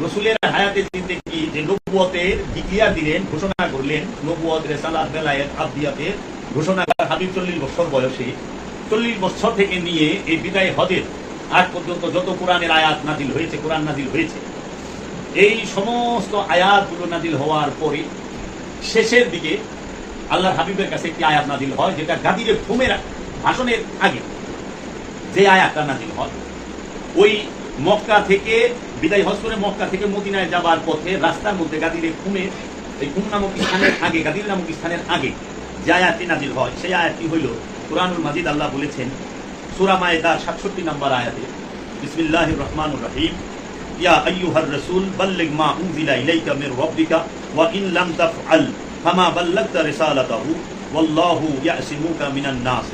রসুলের হায়াতে জিন্দেগি যে নবুয়তের ডিক্লিয়ার দিলেন, ঘোষণা করলেন, নবুয়ত রিসালাত বেলায়েত আবদিয়াতের ঘোষণা হাবিব 40 বছর বয়সে, 40 বছর থেকে নিয়ে এই বিদায় হজের আজ পর্যন্ত যত কোরআনের আয়াত নাজিল হয়েছে, কোরআন নাজিল হয়েছে, এই সমস্ত আয়াতগুলো নাজিল হওয়ার পরে শেষের দিকে আল্লাহর হাবিবের কাছে একটি আয়াত নাজিল হয়, যেটা গাদিরে ফুমের ভাষণের আগে যে আয়াতটা নাজিল হয়, ওই মক্কা থেকে বিদায় হজ করে মক্কা থেকে মদিনায় যাবার পথে রাস্তার মধ্যে গাদিরে ফুমে, এই ফুম নামক স্থানের আগে, গাদির নামক স্থানের আগে যে আয়াতটি নাজিল হয়, সেই আয়াতটি হইল কুরআনুল মাজিদ। আল্লাহ বলেছেন সূরা মায়েদার 67 নম্বর আয়াতে, বিসমিল্লাহির রহমানির রহিম, ইয়া আইয়ুহার রাসূল বাল্লিগ মা উনজিলা ইলাইকা মির রাব্বিকা ওয়া ইন লাম তাফআল ফামা বাল্লাগতা রিসালাতাহু ওয়াল্লাহু ইয়াসিমুকা মিনান নাস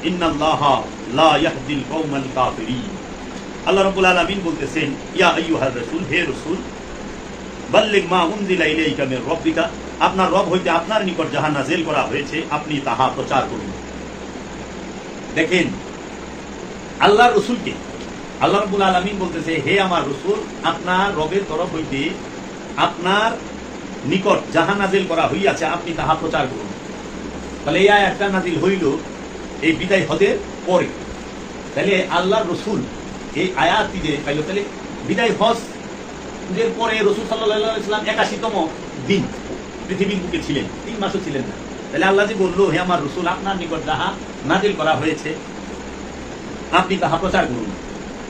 ইন্নাল্লাহা লা ইয়াহদিল কওমাল কাফিরিন। আল্লাহ রাব্বুল আলামিন বলতেছেন, ইয়া আইয়ুহার রাসূল, হে রাসূল, বাল্লিগ মা উনজিলা ইলাইকা মির রাব্বিকা, আপনার রব হইতে আপনার নিকট যাহা নাযিল করা হয়েছে আপনি তাহা প্রচার করুন। দেখেন আল্লাহর রাসূলকে আল্লাহ রাব্বুল আলামিন বলতেছে, হে আমার রাসূল, আপনার রবের তরফ হইতে আপনার নিকট যাহা নাযিল করা হইয়াছে আপনি তাহা প্রচার করুন। তাহলে এই আয়াতটা নাযিল হইল এই বিদায় হজের পরে। তাহলে আল্লাহর রাসূল এই আয়াতটি যে পাইল, তাহলে বিদায় হজ এর পরে রাসূল সাল্লাল্লাহু আলাইহি ওয়াসাল্লাম 81তম দিন পৃথিবীর বুকে ছিলেন, 3 মাসও ছিলেন না। তাহলে আল্লাহ যে বললো, হে আমার রাসূল, আপনার নিকট যাহা নাযিল করা হয়েছে আপনি তাহা প্রচার করুন।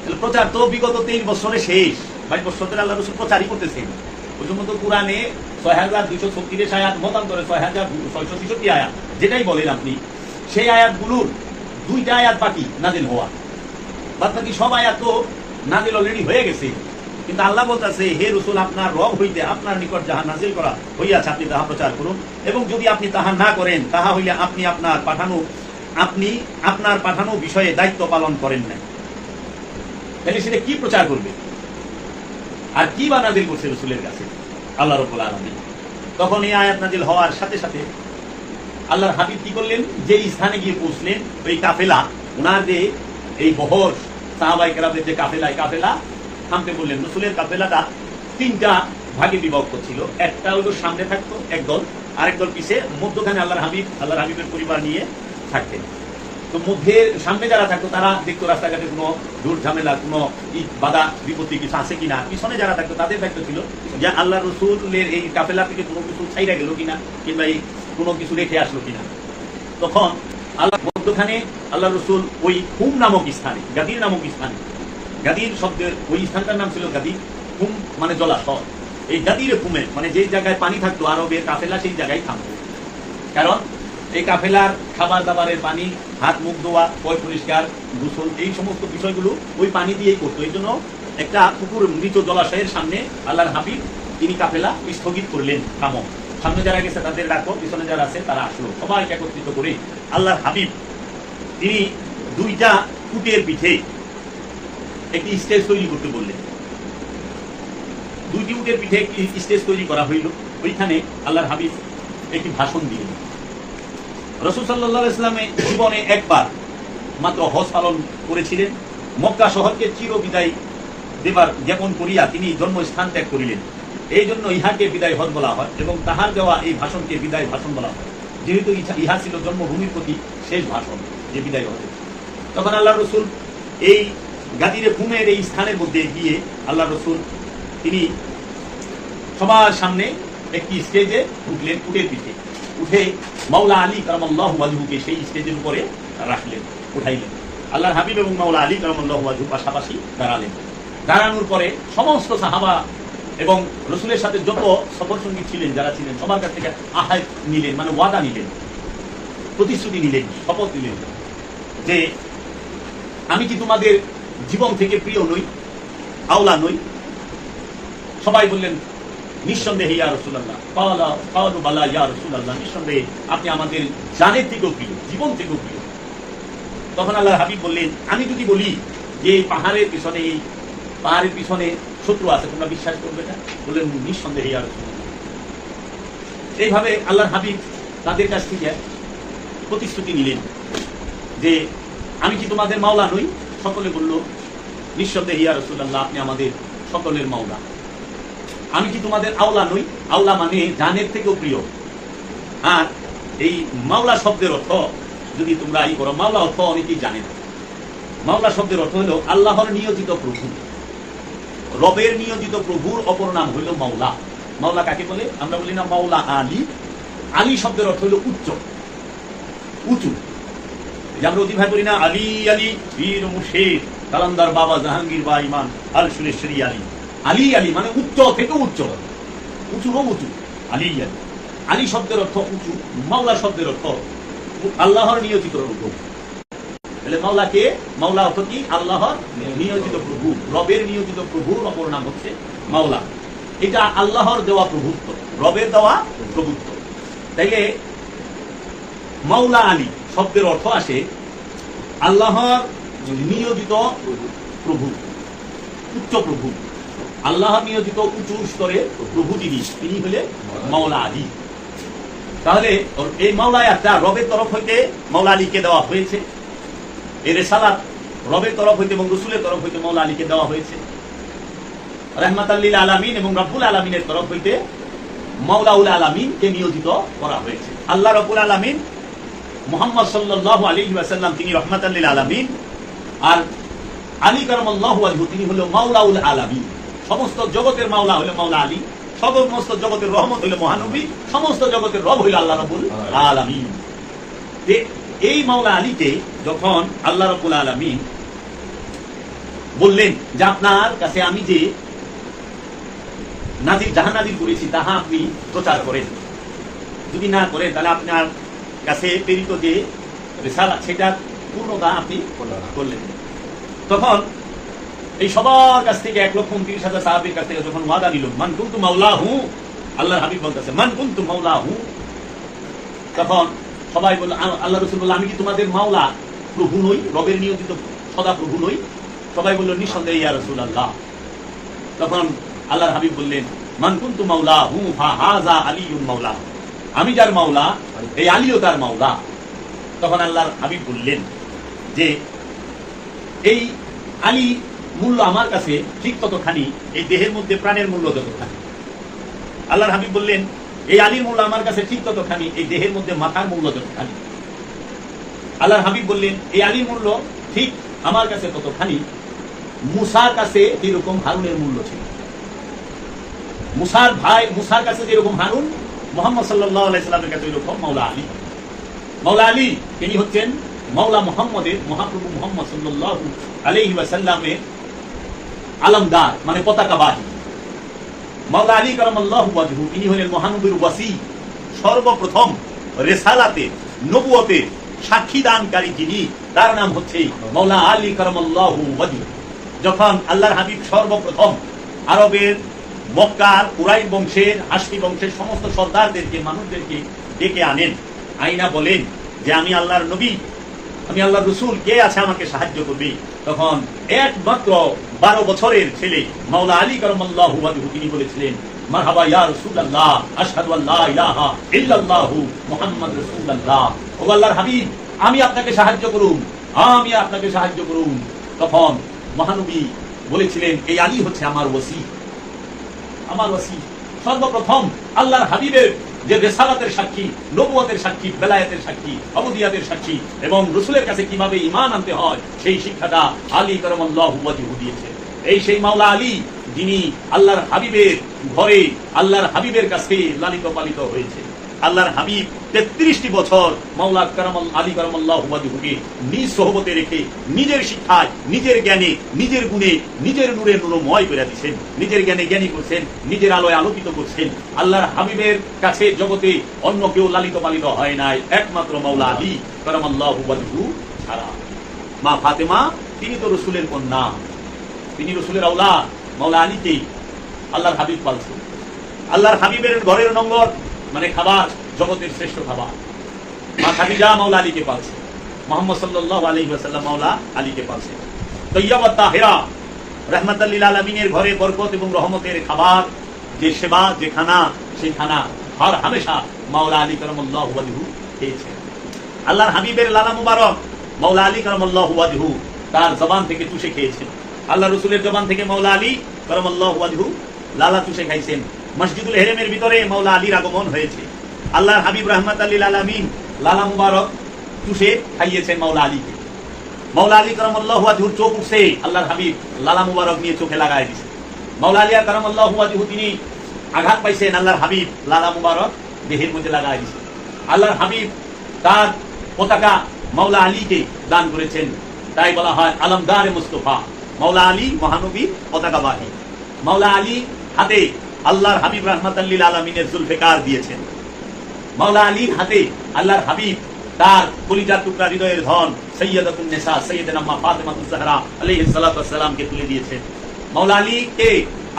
তাহলে প্রচার তো বিগত 3 বছরে শেষ, 22 বছর ধরে আল্লাহ রাসূল প্রচারই করতেছেন। ওই জন্য তো কোরআনে 6236 আয়াত, মতান্তরে 6663 আয়াত, যেটাই বলেন আপনি, সেই আয়াতগুলোর 2টা আয়াত বাকি নাযিল হওয়া, বাদ বাকি সব আয়াত তো নাযিল অলরেডি হয়ে গেছে। কিন্তু আল্লাহ বলতেছে, হে রাসূল, আপনার রব হইতে আপনার নিকট যাহা নাযিল করা হইয়াছে আপনি তাহা প্রচার করুন, এবং যদি আপনি তাহা না করেন তাহা হইলে আপনি আপনার পাঠানো বিষয়ে দায়িত্ব পালন করেন নাই। তাহলে সেটা কি প্রচার করবে আর কি বা নাযিল করছে রাসূলের কাছে আল্লাহ রাব্বুল আলামিন? তখন এই আয়াত নাযিল হওয়ার সাথে সাথে আল্লাহর হাবিব কি করলেন, যে স্থানে গিয়ে পৌঁছলেন, ওই কাফেলা, ওনার যে এই বহর সাহাবায়ে কেরামের যে কাফেলা থামতে বললেন। রাসূলের কাফেলাটা 3টা ভাগে বিভক্ত ছিল। একটা হলো সামনে থাকতো একদল, আরেক দল পিছে, মধ্যখানে আল্লাহর হাবিবের পরিবার নিয়ে থাকতেন। তো মধ্যে সামনে যারা থাকতো তারা দেখতো রাস্তাঘাটে কোনো দূর ঝামেলা, কোনো বাধা বিপত্তি কিছু আছে কিনা। পিছনে যারা থাকতো তাদের দায়িত্ব ছিল যে আল্লাহ রাসূলের এই কাফেলা থেকে কোনো কিছু ছাইরা গেল কিনা, কিংবা এই কোনো কিছু রেখে আসলো কিনা। তখন আল্লাহ মধ্যখানে আল্লাহ রাসূল ওই হুম নামক স্থানে, গাদির নামক স্থানে, গাদির শব্দের ওই স্থানটার নাম ছিল গাদি, হুম মানে জলাশয়। এই গাদির হুমে মানে যে জায়গায় পানি থাকতো আরবের কাফেলা সেই জায়গায় থামতো। কারণ এই কাফেলার খাবার দাবারের পানি, হাত মুখ ধোয়া, পয় পরিষ্কার, গোসল, এই সমস্ত বিষয়গুলো ওই পানি দিয়েই করতো। এই জন্য একটা পুকুর মৃত জলাশয়ের সামনে আল্লাহর হাবিব তিনি কাফেলা স্থগিত করলেন, থামো, সামনে যারা গেছে তাদের রাখো, পিছনে যারা আছে তারা আসলো। সবাইকে একত্রিত করে আল্লাহর হাবিব তিনি 2টা উটের পিঠে একটি স্টেজ তৈরি করতে বললেন। 2টি উটের পিঠে একটি স্টেজ তৈরি করা হইল। ওইখানে আল্লাহর হাবিব একটি ভাষণ দিলেন। রাসূল সাল্লাল্লাহু আলাইহি ওয়াসাল্লাম জীবনে একবার মাত্র হজ পালন করেছিলেন। মক্কা শহরকে চির বিদায় দেবার জ্ঞাপন করিয়া তিনি জন্মস্থান ত্যাগ করিলেন। এই জন্য ইহাকে বিদায় হজ বলা হয়, এবং তাহার দেওয়া এই ভাষণকে বিদায় ভাষণ বলা হয়, যেহেতু ইহা ছিল জন্মভূমির প্রতি শেষ ভাষণ, যে বিদায় হজ। তখন আল্লাহ রাসূল এই গাদিরে ফুমের এই স্থানের মধ্যে গিয়ে আল্লাহ রাসূল তিনি সবার সামনে একটি স্টেজে উঠলেন, উটের পিঠে উঠে মাওলা আলী কারামাল্লাহু ওয়াজহুকে সেই স্টেজের উপরে রাখলেন, উঠাইলেন। আল্লাহর হাবিব এবং মাওলা আলী কারামাল্লাহু ওয়াজহু পাশাপাশি দাঁড়ালেন। দাঁড়ানোর পরে সমস্ত সাহাবা এবং রাসূলের সাথে যত সফর সঙ্গী ছিলেন, যারা ছিলেন, সবার কাছ থেকে আহাদ নিলেন, মানে ওয়াদা নিলেন, প্রতিশ্রুতি নিলেন, শপথ নিলেন যে আমি কি তোমাদের জীবন থেকে প্রিয় নই, আওলা নই? সবাই বললেন নিঃসন্দেহে ইয়া রাসূলুল্লাহ, ক্বালু বালা ইয়া রাসূলুল্লাহ, নিঃসন্দেহে আপনি আমাদের জানের থেকেও প্রিয়, জীবন থেকেও প্রিয়। তখন আল্লাহর হাবিব বললেন, আমি যদি বলি যে এই পাহাড়ের পিছনে শত্রু আছে, তোমরা বিশ্বাস করবে না? বললেন নিঃসন্দেহে ইয়া রাসূলুল্লাহ। এইভাবে আল্লাহর হাবিব তাদের কাছ থেকে প্রতিশ্রুতি নিলেন যে আমি কি তোমাদের মাওলা নই? সকলে বলল নিঃসন্দেহে ইয়া রাসূলুল্লাহ, আপনি আমাদের সকলের মাওলা। আমি কি তোমাদের আওলা নই? আওলা মানে জানের থেকেও প্রিয়। আর এই মাওলা শব্দের অর্থ যদি তোমরা ই করো, মাওলা অর্থ অনেকেই জানে না। মাওলা শব্দের অর্থ হলো আল্লাহর নিয়োজিত প্রভু, রবের নিয়োজিত প্রভুর অপর নাম হইল মাওলা। মাওলা কাকে বলে? আমরা বলি না মাওলা আলী? আলী শব্দের অর্থ হলো উচ্চ, উঁচু। আমরা অতিভায় বলি না আলী আলী বীর মুর্শিদ কালান্দার বাবা জাহাঙ্গীর বা ইমান আল সুরেশ্বরী আলী। আলী আলী মানে উচ্চ থেকে উচ্চ, উঁচু হোক উঁচু, আলী আলী। আলী শব্দের অর্থ উঁচু, মাওলা শব্দের অর্থ আল্লাহর নিয়োজিত প্রভু। তাহলে মাওলা কে? মাওলা অর্থ কি? আল্লাহর নিয়োজিত প্রভু, রবের নিয়োজিত প্রভুর অপর নাম হচ্ছে মাওলা। এটা আল্লাহর দেওয়া প্রভুত্ব, রবের দেওয়া প্রভুত্ব। তাইলে মাওলা আলী শব্দের অর্থ আসে আল্লাহর নিয়োজিত প্রভু, উচ্চ প্রভু। আল্লাহর নিয়োজিত উঁচু স্তরের প্রভু তিনি হলে মাওলা আলী। তাহলে এই মাওলা একটা রবের তরফ হইতে মাওলা আলীকে দেওয়া হয়েছে। এই রিসালাত রবের তরফ হইতে এবং রাসূলের তরফ হইতে মাওলা আলীকে দেওয়া হয়েছে। রাহমাতাল লিল আলামিন এবং রব্বুল আলামিনের তরফ হইতে মাওলাউল আলামিনকে নিয়োজিত করা হয়েছে। আল্লাহ রব্বুল আলামিন মুহাম্মদ সাল্লাল্লাহু আলাইহি ওয়াসাল্লাম তিনি রাহমাতাল লিল আলামিন, আর আলী কারামাল্লাহু ওয়াজহু তিনি হলো মাওলাউল আলামিন। সমস্ত জগতের মাওলা হলো মাওলা আলী, সমস্ত জগতের রহমত হইল মহানবী, সমস্ত জগতের রব হইল আল্লাহ রাব্বুল আলামিন। এই মাওলা আলীকে যখন আল্লাহ রাব্বুল আলামিন বললেন যে আপনার কাছে আমি যে জাহান নাযিল করেছি তাহা আপনি প্রচার করেন, যদি না করেন তাহলে আপনার কাছে প্রেরিত যে রিসালাত সেটার পূর্ণতা আপনি করলেন। তখন এই সবার কাছ থেকে 1,29,000 সাহাবীর কাছ থেকে যখন ওয়াদা নিল, মান কুনতু মাওলাহু, আল্লাহর হাবিব বলতেছে মান কুনতু মাওলাহু, তখন সবাই বলল, আল্লাহ রাসূল বলল, আমি কি তোমাদের মাওলা প্রভু নই, রবের নিয়োজিত সদা প্রভু নই? সবাই বলল, নিঃসন্দেহে ইয়া রাসূলুল্লাহ। তখন আল্লাহর হাবিব বললেন, মান কুনতু মাওলাহু ফাহাযা আলিয়ুন মাওলা, আমি যার মাওলা এই আলীও তার মাওলা। তখন আল্লাহর হাবিব বললেন যে এই আলী মূল্য আমার কাছে ঠিক ততখানি এই দেহের মধ্যে প্রাণের মূল্য যতখানি। আল্লাহর হাবিব বললেন এই আলীর মূল্য আমার কাছে ঠিক ততখানি এই দেহের মধ্যে মাথার মূল্য যতখানি। আল্লাহর হাবিব বললেন এই আলীর মূল্য ঠিক আমার কাছে ততখানি মুসার কাছে যেরকম হারুনের মূল্য ছিল। মুসার ভাই মুসার কাছে যেরকম হারুন, মুহাম্মদ সাল্লাল্লাহু আলাইহি সাল্লামের কাছে এরকম মাওলা আলী। মাওলা আলী তিনি হচ্ছেন মাওলা মুহাম্মদের, মহাপ্রভু মুহাম্মদ সাল্লাল্লাহু আলাইহি ওয়াসাল্লামের আলমদার মানে পতাকাবাহী। মাওলা আলী কারামাল্লাহু ওয়াজহু তিনি হলেন মহানবীর ওয়াসি, সর্বপ্রথম রিসালাতে নবুয়তের সাক্ষী দানকারী যিনি, তার নাম হচ্ছে মাওলা আলী কারামাল্লাহু ওয়াজহু। যখন আল্লাহর হাবিব সর্বপ্রথম আরবের মক্কার কুরাইশ বংশের, হাশমি বংশের সমস্ত সর্দারদেরকে, মানুষদেরকে ডেকে আনেন, আইনা বলেন যে আমি আল্লাহর নবী, আমি আল্লাহর রাসূল, কে আছে আমাকে সাহায্য করবে? তখন একমাত্র 12 বছরের ছেলে মাওলা আলী কারামাল্লাহু ওয়াজহু তিনি বলেছিলেন, মারহাবা ইয়া রাসূলুল্লাহ, আশহাদু আল্লা ইলাহা ইল্লাল্লাহু মুহাম্মাদুর রাসূলুল্লাহ। ও আল্লাহর হাবিব, আমি আপনাকে সাহায্য করুন, আমি আপনাকে সাহায্য করুন। তখন মহানবী বলেছিলেন এই আলী হচ্ছে আমার ওয়াসি, আমার ওয়াসি। সর্বপ্রথম আল্লাহর হাবিবের যে রিসালাতের সাক্ষী, নবুয়তের সাক্ষী, বেলায়েতের সাক্ষী, অবদিয়াতের সাক্ষী এবং রাসূলের কাছে কিভাবে ঈমান আনতে হয় সেই শিক্ষাটা আলী কারামাল্লাহু ওয়াজহু দিয়েছে। এই সেই মাওলা আলী যিনি আল্লাহর হাবিবের ঘরে, আল্লাহর হাবিবের কাছে লালিত পালিত হয়েছে। আল্লাহর হাবিব 33টি বছর মাওলা আলী কারামাল্লাহু ওয়াজহুকে নিজ সোহবতে রেখে নিজের শিক্ষায়, নিজের জ্ঞানে, নিজের গুণে, নিজের নূরে নূরময় করে দিয়েছেন, নিজের জ্ঞানে জ্ঞানী করছেন, নিজের আলোয় আলোকিত করছেন। আল্লাহর হাবিবের কাছে জগতে অন্য কেউ লালিত পালিত হয় নাই, একমাত্র মাওলা আলী কারামাল্লাহু ওয়াজহু ছাড়া। মা ফাতেমা তিনি তো রাসূলের কন্যা, তিনি রাসূলের আওলাদ। মাওলা আলীকে আল্লাহর হাবিব পালছেন। আল্লাহর হাবিবের ঘরের নোংর মানে খাবার জগতের শ্রেষ্ঠ খাবার। মা খাদিজা মাওলা আলীকে পালছে, মুহাম্মদ সাল্লাল্লাহু আলাইহি ওয়াসাল্লাম মাওলা আলীকে পালছে। তৈয়বা তাহেরা রাহমাতাল লিল আলামিনের ঘরে বরকত এবং রহমতের খাবার, যে সেবা, যে খানা, সেই খানা হর হামেশা মাওলা আলী কারামাল্লাহু ওয়াজহু খেয়েছেন। আল্লাহর হাবিবের লালা মুবারক মাওলা আলী কারামাল্লাহু ওয়াজহু তার জবান থেকে চুষে খেয়েছেন। আল্লাহ রাসূলের জবান থেকে মাওলা আলী কারামাল্লাহু ওয়াজহু লালা চুষে খাইছেন। মসজিদুল হেরেমের ভিতরে মাওলা আলীর আগমন হয়েছে। আল্লাহর হাবিব রাহমাতাল লিল আলামিন লালা মুবারক চুষে খাইয়েছেন মাওলা আলীকে। মাওলা আলী কারামাল্লাহু ওয়াজহুর চোখ উঠছে, আল্লাহর হাবিব লালা মুবারক নিয়ে চোখে লাগায় দিয়েছে। মাওলা আলী কারামাল্লাহু ওয়াজহু তিনি আঘাত পাইছেন, আল্লাহর হাবিব লালা মুবারক দেহের মধ্যে লাগায় দিয়েছে। আল্লাহর হাবিব তার পতাকা মাওলা আলীকে দান করেছেন, তাই বলা হয় আলমদারে মুস্তাফা। মাওলা আলী মহানবী পতাকাবাহী। মাওলা আলী হাতে আল্লাহর হাবিব রাহমাতাল লিল আলামিনের জুলফিকার দিয়েছেন। মাওলা আলীর হাতে আল্লাহর হাবিব তার কলিজার টুকরা হৃদয়ের ধন সৈয়দাতুন নিসা সৈয়দনা মা ফাতেমাতুজ জাহরা আলাইহিস সালাতু ওয়াস সালামকে তুলে দিয়েছেন। মাওলা আলীকে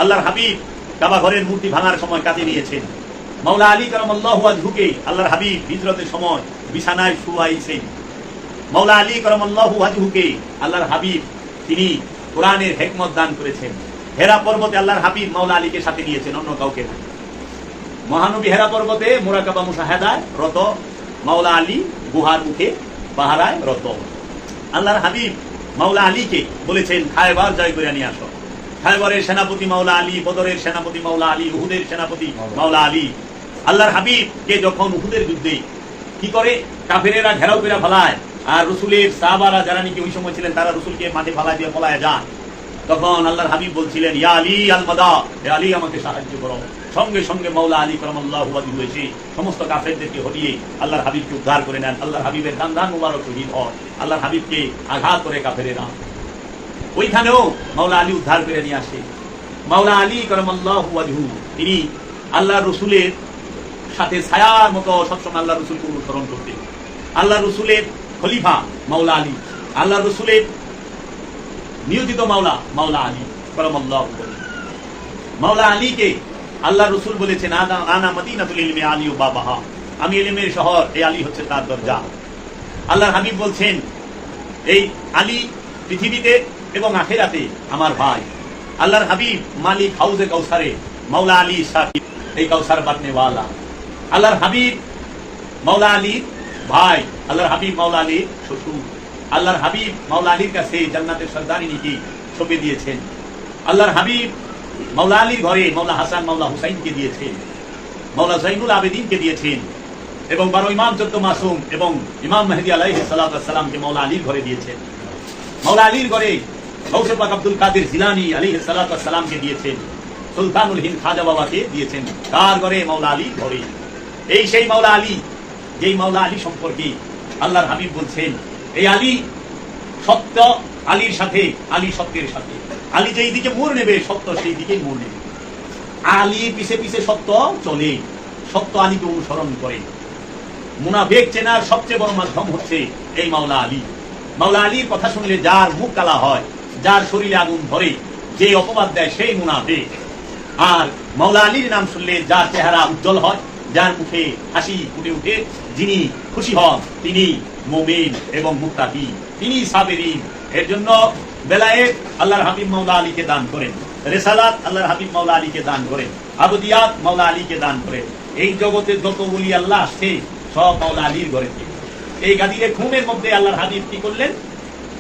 আল্লাহর হাবিব কাবা ঘরের মূর্তি ভাঙার সময় কাঁধে নিয়েছেন। মাওলা আলী কারামাল্লাহু ওয়াজহুকে আল্লাহর হাবিব হিজরতের সময় বিছানায় শুয়াইছেন। মাওলা আলী কারামাল্লাহু ওয়াজহুকে আল্লাহর হাবিব তিনি কোরআনের হিকমত দান করেছেন। হেরা পর্বতে আল্লাহর হাবিব মাওলা আলীকে সাথে নিয়েছেন, অন্য কাউকে না। মহানবী হেরা পর্বতে মুরাকাবা মুশাহাদায় রত, মাওলা আলী গুহার মুখে পাহারায় রত। আল্লাহর হাবিব মাওলা আলীকে বলেছেন খায়বার জয় করে নিয়ে আসো। খায়বরের সেনাপতি মাওলা আলী, বদরের সেনাপতি মাওলা আলী, উহুদের সেনাপতি মাওলা আলী। আল্লাহর হাবিবকে যখন উহুদের যুদ্ধে কি করে কাফেরেরা ঘেরাও করে ফেলায়, আর রসুলের সাহাবারা যারা নাকি ওই সময় ছিলেন তারা রসুলকে মাঠে ফালায় দিয়ে পলায় যান, তখন আল্লাহর হাবিব বলছিলেন ইয়া আলী আল মাদা, হে আলী আমাকে সাহায্য করো। সঙ্গে সঙ্গে মাওলা আলী কারামাল্লাহু ওয়াজহু এসে সমস্ত কাফেরদেরকে হটিয়ে আল্লাহর হাবিবকে উদ্ধার করে নেন। আল্লাহর হাবিবের দান মুবারক শহীদ হয়। আল্লাহর হাবিবকে আঘাত করে কাফেরেরা, ওইখানেও মাওলা আলী উদ্ধার করে নিয়ে আসে। মাওলা আলী কারামাল্লাহু ওয়াজহু তিনি আল্লাহ রসুলের সাথে ছায়ার মতো সবসময় আল্লাহ রসুলকে অনুসরণ করতেন। আল্লাহ রসুলের খলিফা মাওলা আলী, আল্লাহ রসুলের নিয়োজিত মাওলা আলী কারামাল্লাহু ওয়াজহু। মাওলা আলীকে আল্লাহ রসুল বলেছেন আনা মদিনাতুল ইলমি আলী ও বাবাহা, আমি ইলমের শহর, এই আলী হচ্ছে তার দরজা। আল্লাহর হাবিব বলছেন এই আলী পৃথিবীতে এবং আখিরাতে আমার ভাই। আল্লাহর হাবিব মালিক হাউজে কাউসারে, মাওলা আলী সাকিব এই কাউসার বাটনে ওয়ালা। আল্লাহর হাবিব মাওলা আলীর ভাই, আল্লাহর হাবিব মাওলা আলীর শ্বশুর। আল্লাহর হাবিব মাওলা আলীর কাছে জান্নাতের সর্দারিনীকে সঁপে দিয়েছেন। আল্লাহর হাবিব মাওলা আলীর ঘরে মাওলা হাসান মাওলা হুসাইনকে দিয়েছেন, মাওলা জাইনুল আবেদিনকে দিয়েছেন, এবং 12 ইমাম 14 মাসুম এবং ইমাম মেহেদী আলাইহিস সালাতু ওয়াস সালামকে মাওলা আলীর ঘরে দিয়েছেন। মাওলা আলীর ঘরে গৌসে পাক আব্দুল কাদের জিলানী আলাইহিস সালাতু ওয়াস সালামকে দিয়েছেন, সুলতানুল হিন্দ খাজা বাবাকে দিয়েছেন। কার ঘরে? মাওলা আলীর ঘরে। এই সেই মাওলা আলী, যেই মাওলা আলী সম্পর্কে আল্লাহর হাবিব বলছেন এই আলী সত্য, আলীর সাথে, আলী সত্যের সাথে। আলী যেই দিকে মোড় নেবে সত্য সেই দিকেই মোড় নেবে। আলী পিছে পিছে সত্য চলে, সত্য আলীকে অনুসরণ করে। মুনাফিক চেনার সবচেয়ে বড় মাধ্যম হচ্ছে এই মাওলা আলী। মাওলা আলীর কথা শুনলে যার মুখ কালা হয়, যার শরীরে আগুন ধরে, যে অপবাদ দেয় সেই মুনাফিক। আর মাওলা আলীর নাম শুনলে যার চেহারা উজ্জ্বল হয়, যার মুখে হাসি ফুটে উঠে, যিনি খুশি হন তিনি মুমিন এবং মুত্তাকি, তিনি সাবিরিন। এর জন্য বেলায়েত আল্লাহর হাবিব মাওলা আলীকে দান করেন, রিসালাত আল্লাহর হাবিব মাওলা আলীকে দান করেন, আবদিয়াত মাওলা আলীকে দান করেন। এই জগতে যত ওলি আল্লাহ আসছে সব মাওলা আলীর ঘরে থেকে। এই গাদিরে খুমের মধ্যে আল্লাহর হাবিব কি করলেন?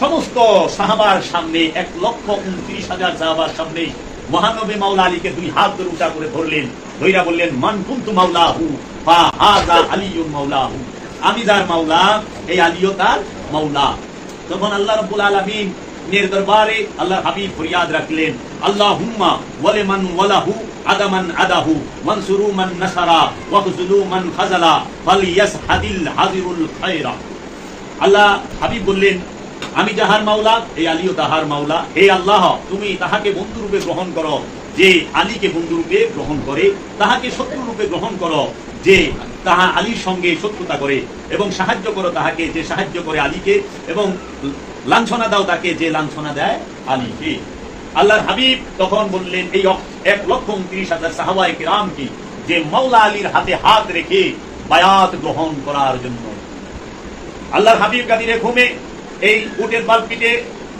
সমস্ত সাহাবার সামনে 1,29,000 সাহাবার সামনে মহানবী মাওলা আলীকে 2 হাত ধরে উঁচা করে ধরলেন, ধইরা বললেন মান কুনতু মাওলাহু ফা হাযা আলিয়্যুন মাওলাহু, আমি যার মাওলা এই আলীও তার মাওলা। তখন আল্লাহ রাব্বুল আলামিন এর দরবারে আল্লাহর হাবিব ফরিয়াদ রাখলেন আল্লাহুম্মা ওয়ালিমান ওয়ালাহু আদামান আদাহু মানসুরু মান নাসারা ওয়াখযুলু মান খাযালা ফালিয়াসহাদিল হাযিরুল খায়রা। আল্লাহ হাবিব বললেন আমি যাহার মাওলা এই আলীও তাহার মাওলা। হে আল্লাহ, তুমি তাহাকে বন্ধুরূপে গ্রহণ করো যে আলীকে বন্ধুরূপে গ্রহণ করে, তাহাকে শত্রুরূপে গ্রহণ করো যে তাহা আলীর সঙ্গে শত্রুতা করে, এবং সাহায্য করো তাহাকে যে সাহায্য করে আলীকে, এবং লাঞ্ছনা দাও তাকে যে লাঞ্ছনা দেয় আলীকে। আল্লাহর হাবিব তখন বললেন এই 1,29,000 সাহাবায়ে কিরামকে যে মাওলা আলীর হাতে হাত রেখে বায়াত গ্রহণ করার জন্য। আল্লাহর হাবিব গাদিরে ঘুমে এই উটের পালকিতে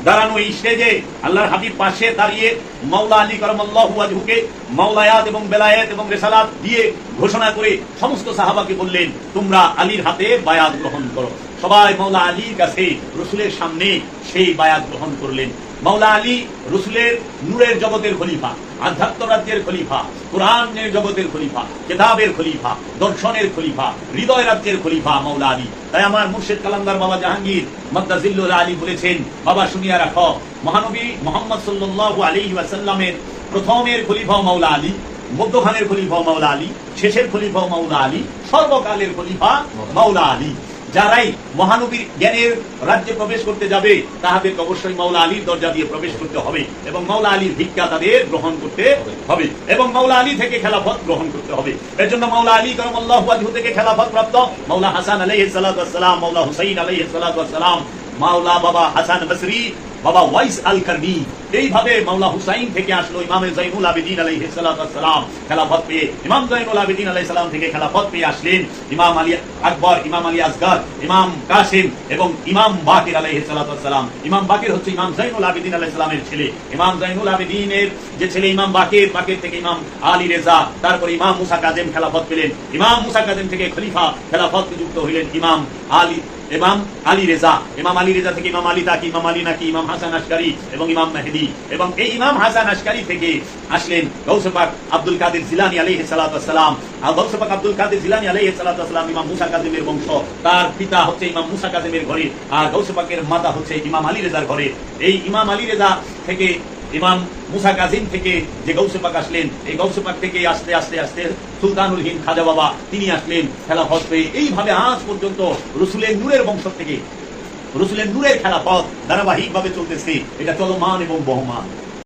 দাঁড়ানো এই স্টেজে আল্লাহর হাবিব পাশে দাঁড়িয়ে মাওলা আলী কারামাল্লাহু ওয়াজহুকে মাওলায়াত এবং বেলায়েত এবং রিসালাত দিয়ে ঘোষণা করে সমস্ত সাহাবাকে বললেন তোমরা আলীর হাতে বায়াত গ্রহণ করো। সবাই মাওলা আলীর কাছে রাসূলের সামনে সেই বায়াত গ্রহণ করলেন। মাওলা আলী রসুলের নূরের জগতের খলিফা, আধ্যাত্ম রাজ্যের খলিফা, কোরআনের জগতের খলিফা, কিতাবের খলিফা, দর্শনের খলিফা, হৃদয় রাজ্যের খলিফা মাওলা আলী। তাই আমার মুর্শিদ কালান্দার বাবা জাহাঙ্গীর মাদ্দাজিল্লুল আলী বলেছেন, বাবা শুনিয়া রাখো, মহানবী মুহাম্মদ সাল্লাল্লাহু আলাইহি ওয়াসাল্লামের প্রথমের খলিফা মাওলা আলী, মধ্যখানের খলিফা মাওলা আলী, শেষের খলিফা মাওলা আলী, সর্বকালের খলিফা মাওলা আলী। যারাই মহানবীর জ্ঞানের রাজ্যে প্রবেশ করতে যাবে তাহাদেরকে অবশ্যই মাওলা আলীর দরজা দিয়ে প্রবেশ করতে হবে এবং মাওলা আলীর ভিক্ষা তাদের গ্রহণ করতে হবে এবং মাওলা আলী থেকে খেলাফত গ্রহণ করতে হবে। এর জন্য মাওলা আলী কারামাল্লাহু ওয়াজহু থেকে খেলাফত প্রাপ্ত মাওলা হাসান আলাইহিস সালাতু ওয়াস সালাম, মাওলা হুসাইন আলাইহিস সালাতু ওয়াস সালাম, মাওলা বাবা হাসান বসরি, বাবা ওয়াইস আল কারনি, এইভাবে মাওলা হুসাইন থেকে আসলো ইমাম জাইনুল আবেদিন আলাইহিস সালাতু ওয়াস সালাম খেলাফত পেয়ে। ইমাম জাইনুল আবেদিন আলাইহিস সালাম থেকে খেলাফত পেয়ে আসলেন ইমাম আলী আকবর, ইমাম আলী আসগর, ইমাম কাসিম এবং ইমাম বাকির আলাইহিস সালাতু ওয়াস সালাম। ইমাম বাকির হচ্ছে ইমাম জাইনুল আবেদিন আলাইহিস সালামের ছেলে। ইমাম জাইনুল আবেদিনের যে ছেলে ইমাম বাকির, বাকির থেকে ইমাম আলী রেজা, তারপরে ইমাম মুসা কাজেম খেলাফত পেলেন। ইমাম মুসা কাজেম থেকে খলিফা খেলাফত নিযুক্ত হইলেন ইমাম আলী রেজা। ইমাম আলী রেজা থেকে ইমাম আলী তাকি, ইমাম আলী নাকি, ইমাম হাসান আশকারী এবং ইমাম মেহেদী। এবং এই ইমাম হাসান আশকারী থেকে আসলেন গৌসে পাক আব্দুল কাদের জিলানী আলাইহিস সালাতু ওয়াস সালাম। আর গৌসে পাক আব্দুল কাদের জিলানী আলাইহিস সালাতু ওয়াস সালাম ইমাম মুসা কাজেমের বংশ। তার পিতা হচ্ছে ইমাম মুসা কাজেমের ঘরে, আর গৌসে পাকের মাতা হচ্ছে ইমাম আলী রেজার ঘরে। এই ইমাম আলী রেজা থেকে ইমাম মুসা কাজিম থেকে যে গৌসে পাক আসলেন, এই গৌসে পাক থেকে আস্তে আস্তে আস্তে সুলতানুল হিন্দ খাজা বাবা তিনি আসলেন খেলাফত পেয়ে। এইভাবে আজ পর্যন্ত রসুলের নূরের বংশ থেকে রসুলের নূরের খেলাফত ধারাবাহিক ভাবে চলতেছে। এটা চলমান এবং বহমান।